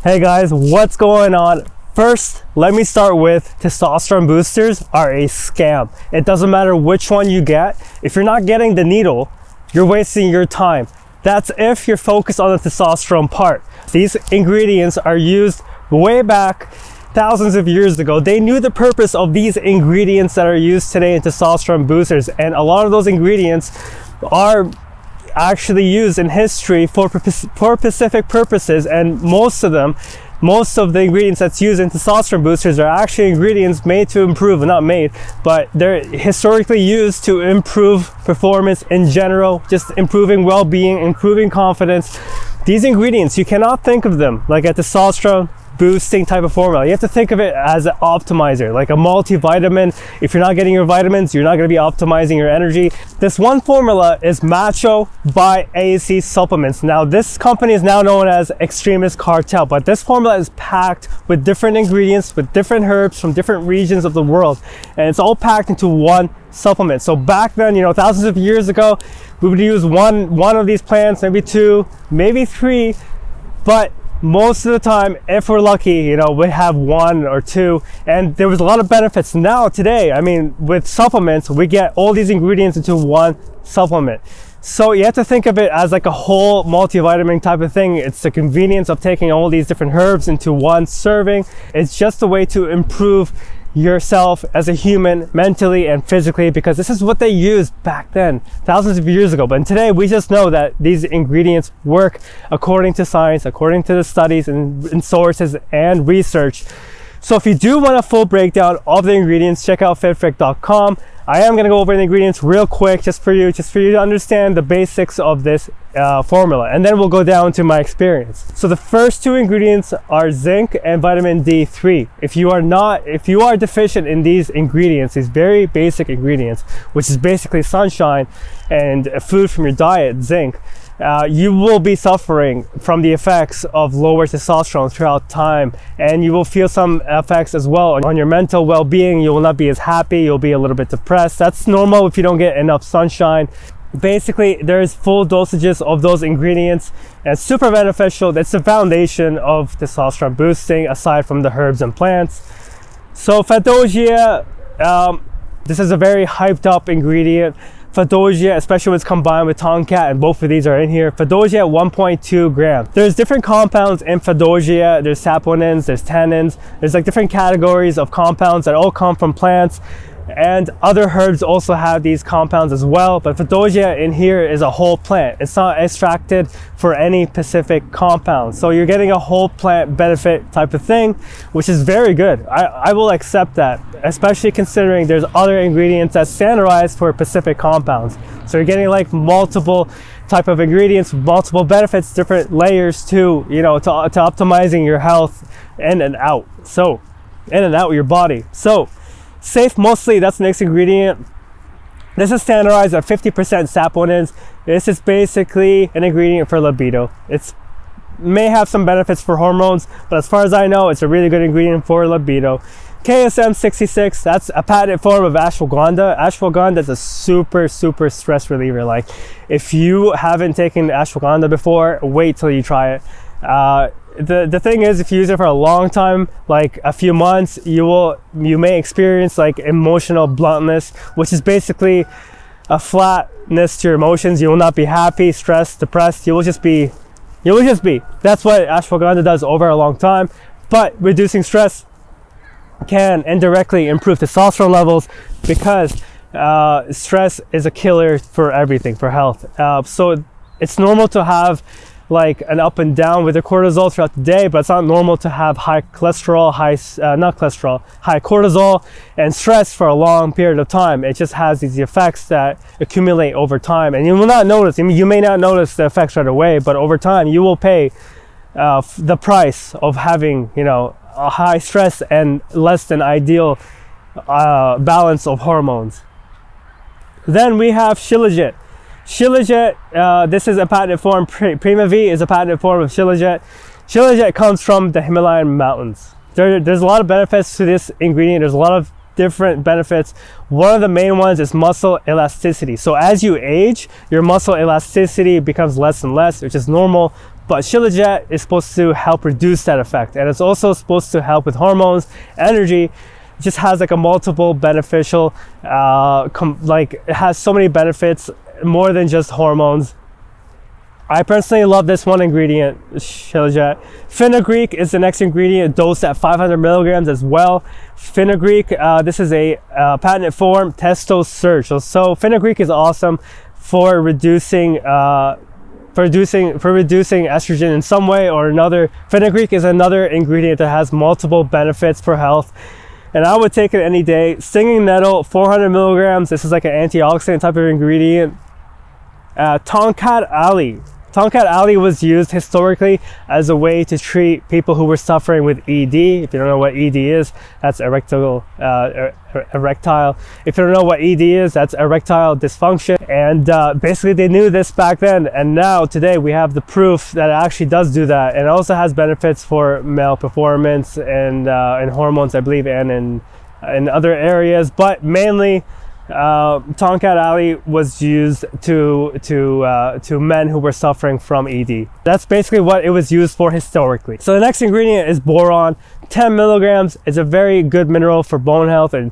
Hey guys, what's going on? First, let me start with testosterone boosters are a scam. It doesn't matter which one you get. If you're not getting the needle, you're wasting your time. That's if you're focused on the testosterone part. These ingredients are used way back thousands of years ago. They knew the purpose of these ingredients that are used today in testosterone boosters, and a lot of those ingredients are actually used in history for specific purposes, and most of the ingredients that's used in testosterone boosters are actually ingredients made to improve, not made, but they're historically used to improve performance in general, just improving well-being, improving confidence. These ingredients, you cannot think of them like a testosterone boosting type of formula. You have to think of it as an optimizer, like a multivitamin. If you're not getting your vitamins, you're not going to be optimizing your energy. This one formula is Macho by AAC Supplements. Now, this company is now known as Extremist Cartel, but this formula is packed with different ingredients, with different herbs from different regions of the world, and it's all packed into one supplement. So back then, thousands of years ago, we would use one of these plants, maybe two, maybe three, but most of the time, if we're lucky, we have one or two, and there was a lot of benefits. Now today, with supplements, we get all these ingredients into one supplement. So you have to think of it as like a whole multivitamin type of thing. It's the convenience of taking all these different herbs into one serving. It's just a way to improve yourself as a human, mentally and physically, because this is what they used back then, thousands of years ago. But today we just know that these ingredients work according to science, according to the studies and sources and research. So if you do want a full breakdown of the ingredients, check out fitfrick.com. I am going to go over the ingredients real quick just for you to understand the basics of this formula, and then we'll go down to my experience. So the first two ingredients are zinc and vitamin D3. If you are deficient in these ingredients, these very basic ingredients, which is basically sunshine and food from your diet, zinc, you will be suffering from the effects of lower testosterone throughout time, and you will feel some effects as well on your mental well-being. You will not be as happy, you'll be a little bit depressed. That's normal if you don't get enough sunshine. Basically, there's full dosages of those ingredients, and it's super beneficial. That's the foundation of testosterone boosting, aside from the herbs and plants. So Fadogia, this is a very hyped up ingredient. Fadogia, especially when it's combined with Tonkat, and both of these are in here. Fadogia at 1.2 grams. There's different compounds in Fadogia. There's saponins, there's tannins. There's like different categories of compounds that all come from plants, and other herbs also have these compounds as well. But Fadogia in here is a whole plant. It's not extracted for any specific compound. So you're getting a whole plant benefit type of thing, which is very good. I will accept that, especially considering there's other ingredients that's standardized for specific compounds. So you're getting like multiple type of ingredients, multiple benefits, different layers to optimizing your health in and out. So in and out of your body. So safe mostly, that's the next ingredient. This is standardized at 50% saponins. This is basically an ingredient for libido. It may have some benefits for hormones, but as far as I know, it's a really good ingredient for libido. KSM 66, that's a patented form of ashwagandha. Ashwagandha is a super stress reliever. Like, if you haven't taken ashwagandha before, wait till you try it. The thing is, if you use it for a long time, like a few months, you may experience like emotional bluntness, which is basically a flatness to your emotions. You will not be happy, stressed, depressed. You will just be. That's what ashwagandha does over a long time. But reducing stress can indirectly improve testosterone levels, because stress is a killer for everything, for health. So it's normal to have like an up and down with your cortisol throughout the day, but it's not normal to have high cholesterol, high cortisol and stress for a long period of time. It just has these effects that accumulate over time, and you will not notice. You may not notice the effects right away, but over time you will pay the price of having a high stress and less than ideal balance of hormones. Then we have Shilajit. Shilajit, this is a patented form. Prima V is a patented form of Shilajit. Shilajit comes from the Himalayan mountains. There's a lot of benefits to this ingredient. There's a lot of different benefits. One of the main ones is muscle elasticity. So as you age, your muscle elasticity becomes less and less, which is normal. But Shilajit is supposed to help reduce that effect, and it's also supposed to help with hormones, energy. It just has like a multiple beneficial, like it has so many benefits more than just hormones. I personally love this one ingredient, Shilajit. Fenugreek is the next ingredient, dosed at 500 milligrams as well. Fenugreek, this is a patented form, testosterone. So fenugreek is awesome for reducing estrogen in some way or another. Fenugreek is another ingredient that has multiple benefits for health, and I would take it any day. Stinging nettle, 400 milligrams. This is like an antioxidant type of ingredient. Tongkat Ali. Tongkat Ali was used historically as a way to treat people who were suffering with ED. If you don't know what ED is, that's erectile. If you don't know what ED is, that's erectile dysfunction. And basically they knew this back then, and now today we have the proof that it actually does do that. And it also has benefits for male performance and hormones, I believe, and in other areas, but mainly Tongkat Ali was used to men who were suffering from ED. That's basically what it was used for historically. So the next ingredient is boron, 10 milligrams. It's a very good mineral for bone health, and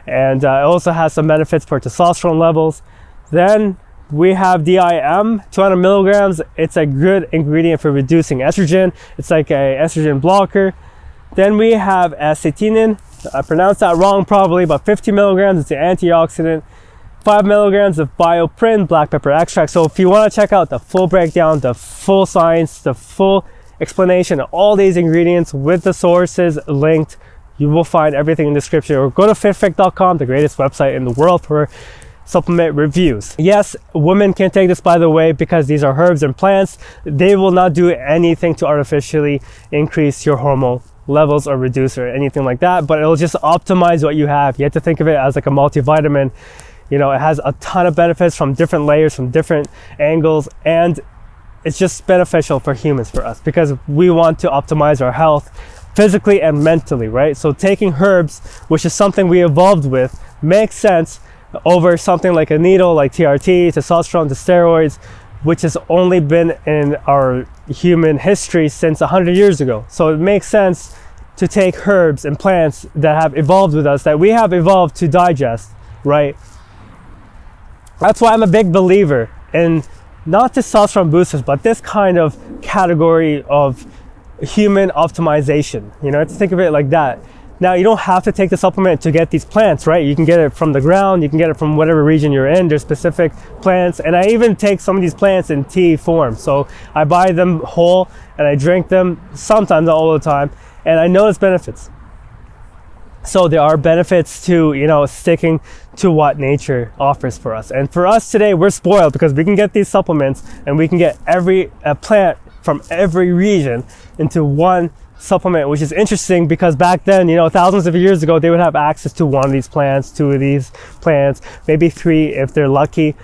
it also has some benefits for testosterone levels. Then we have DIM, 200 milligrams. It's a good ingredient for reducing estrogen. It's like a estrogen blocker. Then we have acetinin. I pronounced that wrong probably, but 50 milligrams, it's an antioxidant. 5 milligrams of bioprin, black pepper extract. So if you want to check out the full breakdown, the full science, the full explanation of all these ingredients with the sources linked, you will find everything in the description, or go to fitfit.com, the greatest website in the world for supplement reviews. Yes, women can take this, by the way, because these are herbs and plants. They will not do anything to artificially increase your hormone levels or reduce or anything like that, but it'll just optimize what you have. You have to think of it as like a multivitamin. You know, it has a ton of benefits from different layers, from different angles, and it's just beneficial for humans, for us, because we want to optimize our health physically and mentally, right? So taking herbs, which is something we evolved with, makes sense over something like a needle, like TRT, testosterone, the steroids, which has only been in our human history since 100 years ago. So it makes sense to take herbs and plants that have evolved with us, that we have evolved to digest, right? That's why I'm a big believer in not testosterone boosters, but this kind of category of human optimization. You know, to think of it like that. Now, you don't have to take the supplement to get these plants, right? You can get it from the ground, you can get it from whatever region you're in. There's specific plants, and I even take some of these plants in tea form. So I buy them whole and I drink them, sometimes, not all the time, and I notice benefits. So there are benefits to, you know, sticking to what nature offers for us. And for us today, we're spoiled because we can get these supplements and we can get every plant from every region into one supplement, which is interesting because back then, you know, thousands of years ago, they would have access to one of these plants, two of these plants, maybe three if they're lucky.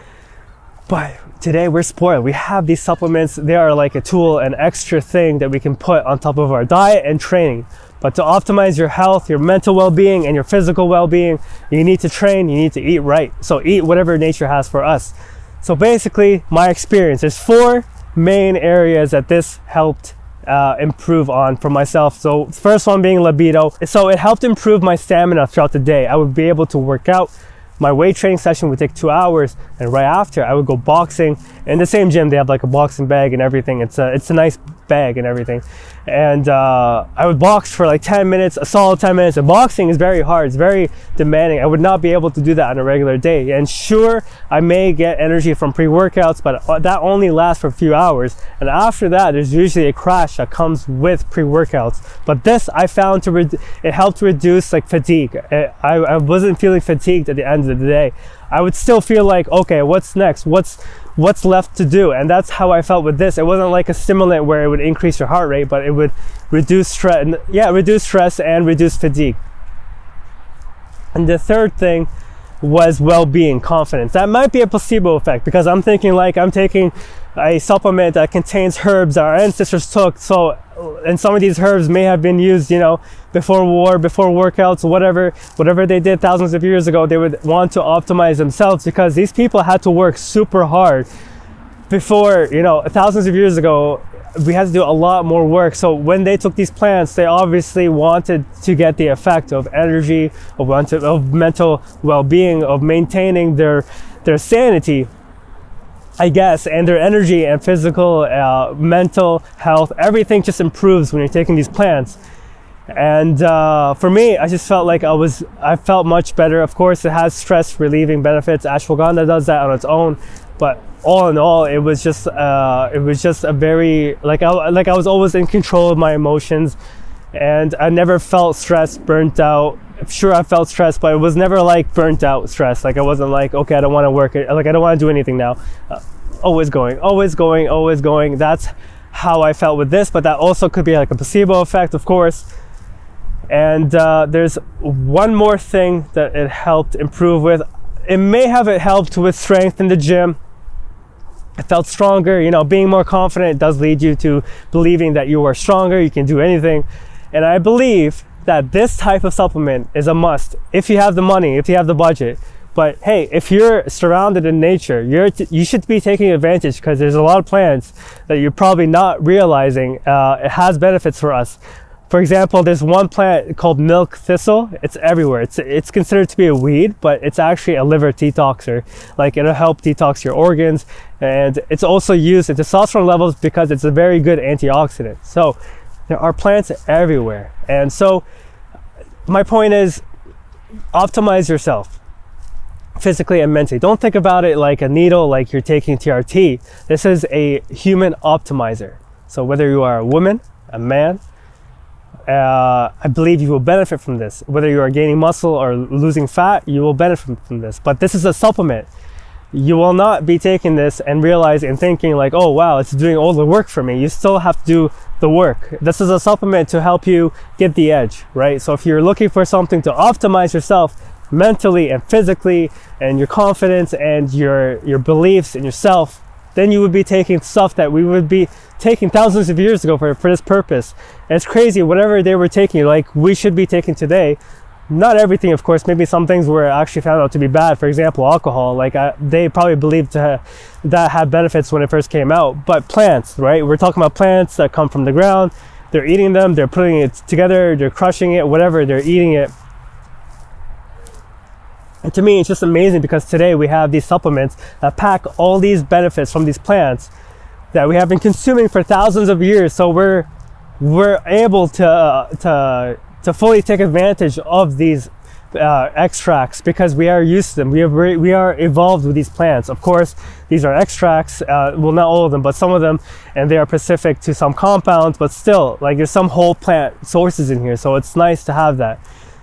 But today we're spoiled. We have these supplements. They are like a tool, an extra thing that we can put on top of our diet and training. But to optimize your health, your mental well-being, and your physical well-being, you need to train, you need to eat right. So eat whatever nature has for us. So basically, my experience, there's 4 main areas that this helped improve on for myself. So first one being libido. So it helped improve my stamina throughout the day. I would be able to work out. My weight training session would take 2 hours, and right after I would go boxing. In the same gym, they have like a boxing bag and everything. It's a nice bag and everything. And I would box for like 10 minutes, a solid 10 minutes. And boxing is very hard. It's very demanding. I would not be able to do that on a regular day. And sure, I may get energy from pre-workouts, but that only lasts for a few hours. And after that, there's usually a crash that comes with pre-workouts. But this, I found it helped reduce like fatigue. I wasn't feeling fatigued at the end of the day. I would still feel like, okay, what's next? What's left to do? And that's how I felt with this. It wasn't like a stimulant where it would increase your heart rate, but it would reduce stress and reduce fatigue. And the third thing was well-being, confidence. That might be a placebo effect because I'm thinking like I'm taking a supplement that contains herbs that our ancestors took. So, and some of these herbs may have been used, you know, before war, before workouts, whatever they did thousands of years ago. They would want to optimize themselves because these people had to work super hard before, you know, thousands of years ago. we had to do a lot more work. So when they took these plants, they obviously wanted to get the effect of energy, of mental well-being, of maintaining their sanity, I guess, and their energy and physical, mental health. Everything just improves when you're taking these plants. And for me, I just felt like I felt much better. Of course, it has stress relieving benefits. Ashwagandha does that on its own, but all in all, it was just a very, like I was always in control of my emotions, and I never felt stressed, burnt out. Sure, I felt stressed, but it was never like burnt out stress. Like I wasn't like, okay, I don't want to work, like I don't want to do anything now. Always going. That's how I felt with this, but that also could be like a placebo effect, of course. And there's one more thing that it helped improve with. It may have helped with strength in the gym. I felt stronger, you know, being more confident does lead you to believing that you are stronger, you can do anything. And I believe that this type of supplement is a must if you have the money, if you have the budget. But hey, if you're surrounded in nature, you should be taking advantage, because there's a lot of plants that you're probably not realizing it has benefits for us. For example, there's one plant called milk thistle. It's everywhere. It's considered to be a weed, but it's actually a liver detoxer. Like, it'll help detox your organs, and it's also used in testosterone levels because it's a very good antioxidant. So there are plants everywhere. And so my point is, optimize yourself physically and mentally. Don't think about it like a needle, like you're taking TRT. This is a human optimizer. So whether you are a woman, a man, I believe you will benefit from this. Whether you are gaining muscle or losing fat, you will benefit from this. But this is a supplement. You will not be taking this and realizing and thinking like, oh wow, it's doing all the work for me. You still have to do the work. This is a supplement to help you get the edge, right? So if you're looking for something to optimize yourself mentally and physically, and your confidence and your beliefs in yourself, then you would be taking stuff that we would be taking thousands of years ago for this purpose. And it's crazy, whatever they were taking, like we should be taking today. Not everything, of course. Maybe some things were actually found out to be bad. For example, alcohol. Like they probably believed that had benefits when it first came out. But plants, right? We're talking about plants that come from the ground. They're eating them. They're putting it together. They're crushing it. Whatever. They're eating it. And to me, it's just amazing, because today we have these supplements that pack all these benefits from these plants that we have been consuming for thousands of years. So we're able to fully take advantage of these extracts, because we are used to them. We are evolved with these plants. Of course, these are extracts, well, not all of them, but some of them, and they are specific to some compounds, but still, like, there's some whole plant sources in here, so it's nice to have that.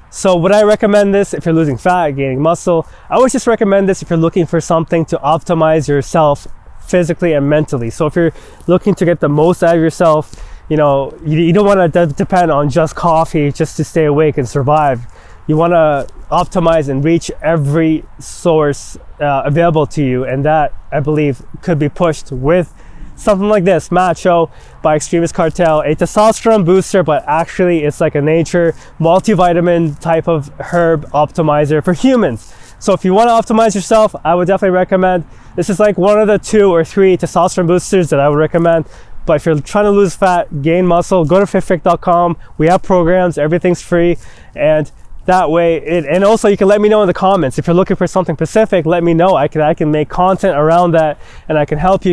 So would I recommend this if you're losing fat, gaining muscle? I would just recommend this if you're looking for something to optimize yourself physically and mentally. So if you're looking to get the most out of yourself, you know, you don't want to depend on just coffee just to stay awake and survive. You want to optimize and reach every source available to you, and that, I believe, could be pushed with something like this, Macho by Extremist Cartel, a testosterone booster, but actually it's like a nature multivitamin type of herb optimizer for humans. So if you want to optimize yourself, I would definitely recommend. This is like one of the 2 or 3 testosterone boosters that I would recommend. But if you're trying to lose fat, gain muscle, go to fitfrick.com. We have programs, everything's free, and that way and also you can let me know in the comments if you're looking for something specific. Let me know. I can make content around that, and I can help you